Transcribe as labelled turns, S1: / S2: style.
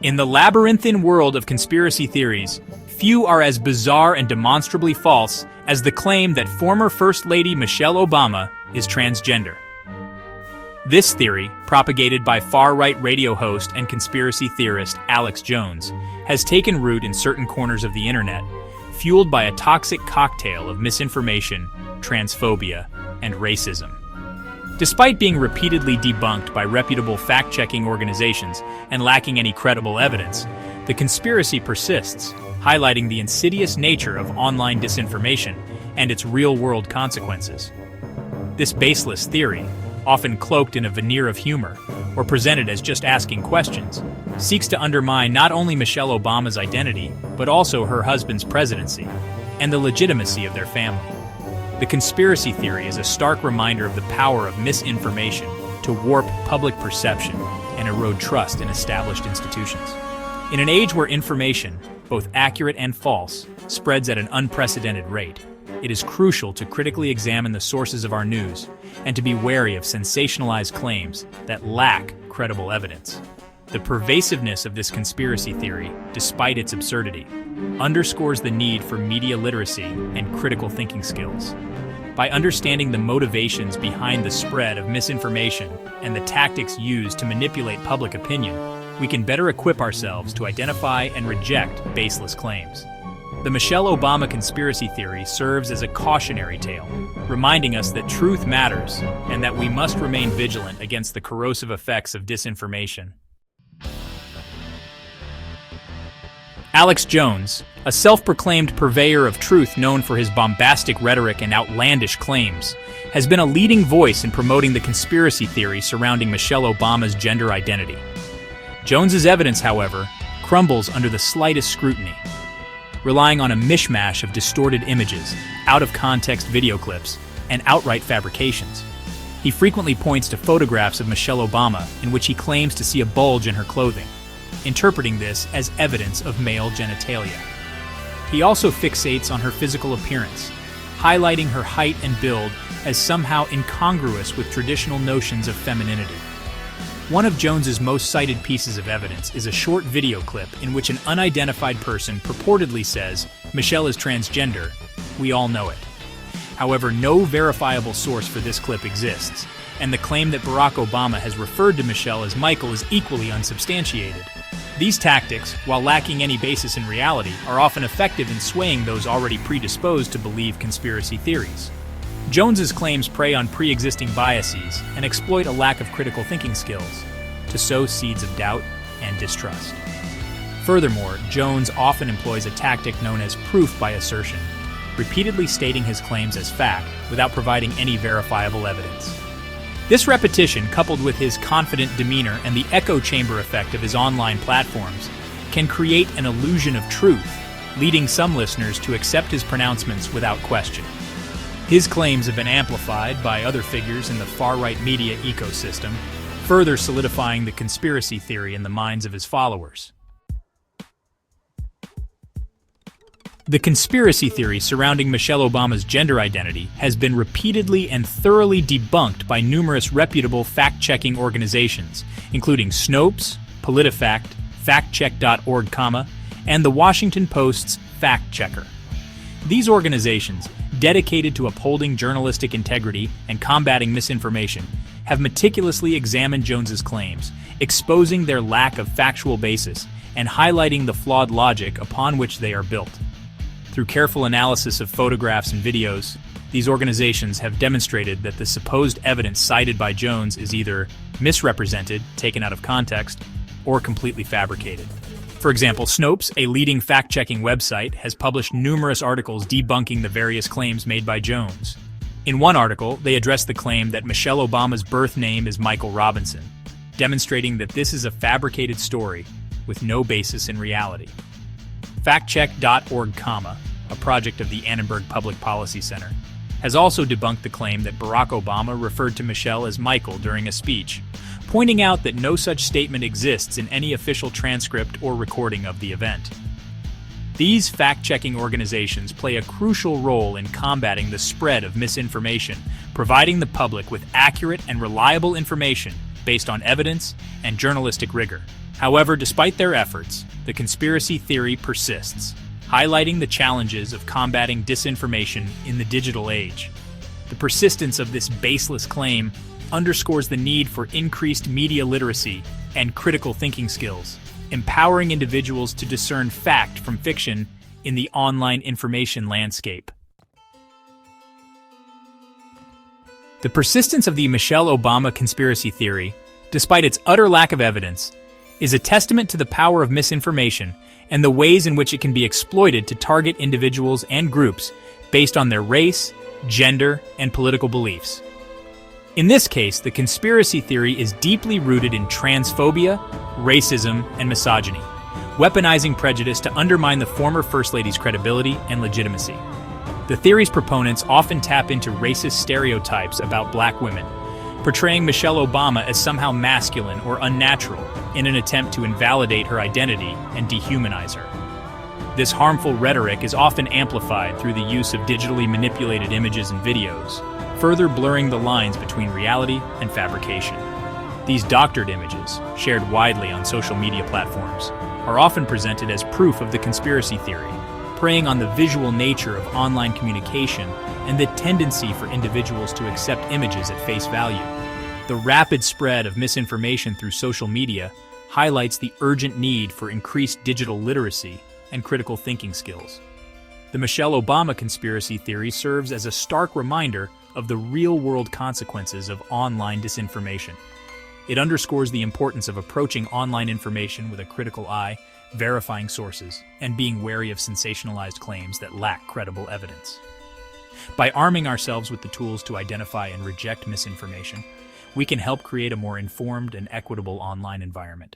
S1: In the labyrinthine world of conspiracy theories, few are as bizarre and demonstrably false as the claim that former First Lady Michelle Obama is transgender. This theory, propagated by far-right radio host and conspiracy theorist Alex Jones, has taken root in certain corners of the internet, fueled by a toxic cocktail of misinformation, transphobia, and racism. Despite being repeatedly debunked by reputable fact-checking organizations and lacking any credible evidence, the conspiracy persists, highlighting the insidious nature of online disinformation and its real-world consequences. This baseless theory, often cloaked in a veneer of humor or presented as just asking questions, seeks to undermine not only Michelle Obama's identity, but also her husband's presidency and the legitimacy of their family. The conspiracy theory is a stark reminder of the power of misinformation to warp public perception and erode trust in established institutions. In an age where information, both accurate and false, spreads at an unprecedented rate, it is crucial to critically examine the sources of our news and to be wary of sensationalized claims that lack credible evidence. The pervasiveness of this conspiracy theory, despite its absurdity, underscores the need for media literacy and critical thinking skills. By understanding the motivations behind the spread of misinformation and the tactics used to manipulate public opinion, we can better equip ourselves to identify and reject baseless claims. The Michelle Obama conspiracy theory serves as a cautionary tale, reminding us that truth matters and that we must remain vigilant against the corrosive effects of disinformation. Alex Jones, a self-proclaimed purveyor of truth known for his bombastic rhetoric and outlandish claims, has been a leading voice in promoting the conspiracy theory surrounding Michelle Obama's gender identity. Jones's evidence, however, crumbles under the slightest scrutiny. Relying on a mishmash of distorted images, out-of-context video clips, and outright fabrications. He frequently points to photographs of Michelle Obama in which he claims to see a bulge in her clothing, interpreting this as evidence of male genitalia. He also fixates on her physical appearance, highlighting her height and build as somehow incongruous with traditional notions of femininity. One of Jones's most cited pieces of evidence is a short video clip in which an unidentified person purportedly says, "Michelle is transgender, we all know it." However, no verifiable source for this clip exists, and the claim that Barack Obama has referred to Michelle as Michael is equally unsubstantiated. These tactics, while lacking any basis in reality, are often effective in swaying those already predisposed to believe conspiracy theories. Jones's claims prey on pre-existing biases and exploit a lack of critical thinking skills to sow seeds of doubt and distrust. Furthermore, Jones often employs a tactic known as proof by assertion, repeatedly stating his claims as fact without providing any verifiable evidence. This repetition, coupled with his confident demeanor and the echo chamber effect of his online platforms, can create an illusion of truth, leading some listeners to accept his pronouncements without question. His claims have been amplified by other figures in the far-right media ecosystem, further solidifying the conspiracy theory in the minds of his followers. The conspiracy theory surrounding Michelle Obama's gender identity has been repeatedly and thoroughly debunked by numerous reputable fact-checking organizations, including Snopes, PolitiFact, FactCheck.org, and the Washington Post's Fact Checker. These organizations, dedicated to upholding journalistic integrity and combating misinformation, have meticulously examined Jones's claims, exposing their lack of factual basis and highlighting the flawed logic upon which they are built. Through careful analysis of photographs and videos, these organizations have demonstrated that the supposed evidence cited by Jones is either misrepresented, taken out of context, or completely fabricated. For example, Snopes, a leading fact-checking website, has published numerous articles debunking the various claims made by Jones. In one article, they address the claim that Michelle Obama's birth name is Michael Robinson, demonstrating that this is a fabricated story with no basis in reality. FactCheck.org, a project of the Annenberg Public Policy Center, has also debunked the claim that Barack Obama referred to Michelle as Michael during a speech, pointing out that no such statement exists in any official transcript or recording of the event. These fact-checking organizations play a crucial role in combating the spread of misinformation, providing the public with accurate and reliable information based on evidence and journalistic rigor. However, despite their efforts, the conspiracy theory persists, highlighting the challenges of combating disinformation in the digital age. The persistence of this baseless claim underscores the need for increased media literacy and critical thinking skills, empowering individuals to discern fact from fiction in the online information landscape. The persistence of the Michelle Obama conspiracy theory, despite its utter lack of evidence, is a testament to the power of misinformation and the ways in which it can be exploited to target individuals and groups based on their race, gender, and political beliefs. In this case, the conspiracy theory is deeply rooted in transphobia, racism, and misogyny, weaponizing prejudice to undermine the former First Lady's credibility and legitimacy. The theory's proponents often tap into racist stereotypes about black women, portraying Michelle Obama as somehow masculine or unnatural in an attempt to invalidate her identity and dehumanize her. This harmful rhetoric is often amplified through the use of digitally manipulated images and videos, further blurring the lines between reality and fabrication. These doctored images, shared widely on social media platforms, are often presented as proof of the conspiracy theory, preying on the visual nature of online communication and the tendency for individuals to accept images at face value. The rapid spread of misinformation through social media highlights the urgent need for increased digital literacy and critical thinking skills. The Michelle Obama conspiracy theory serves as a stark reminder of the real-world consequences of online disinformation. It underscores the importance of approaching online information with a critical eye, verifying sources, and being wary of sensationalized claims that lack credible evidence. By arming ourselves with the tools to identify and reject misinformation, we can help create a more informed and equitable online environment.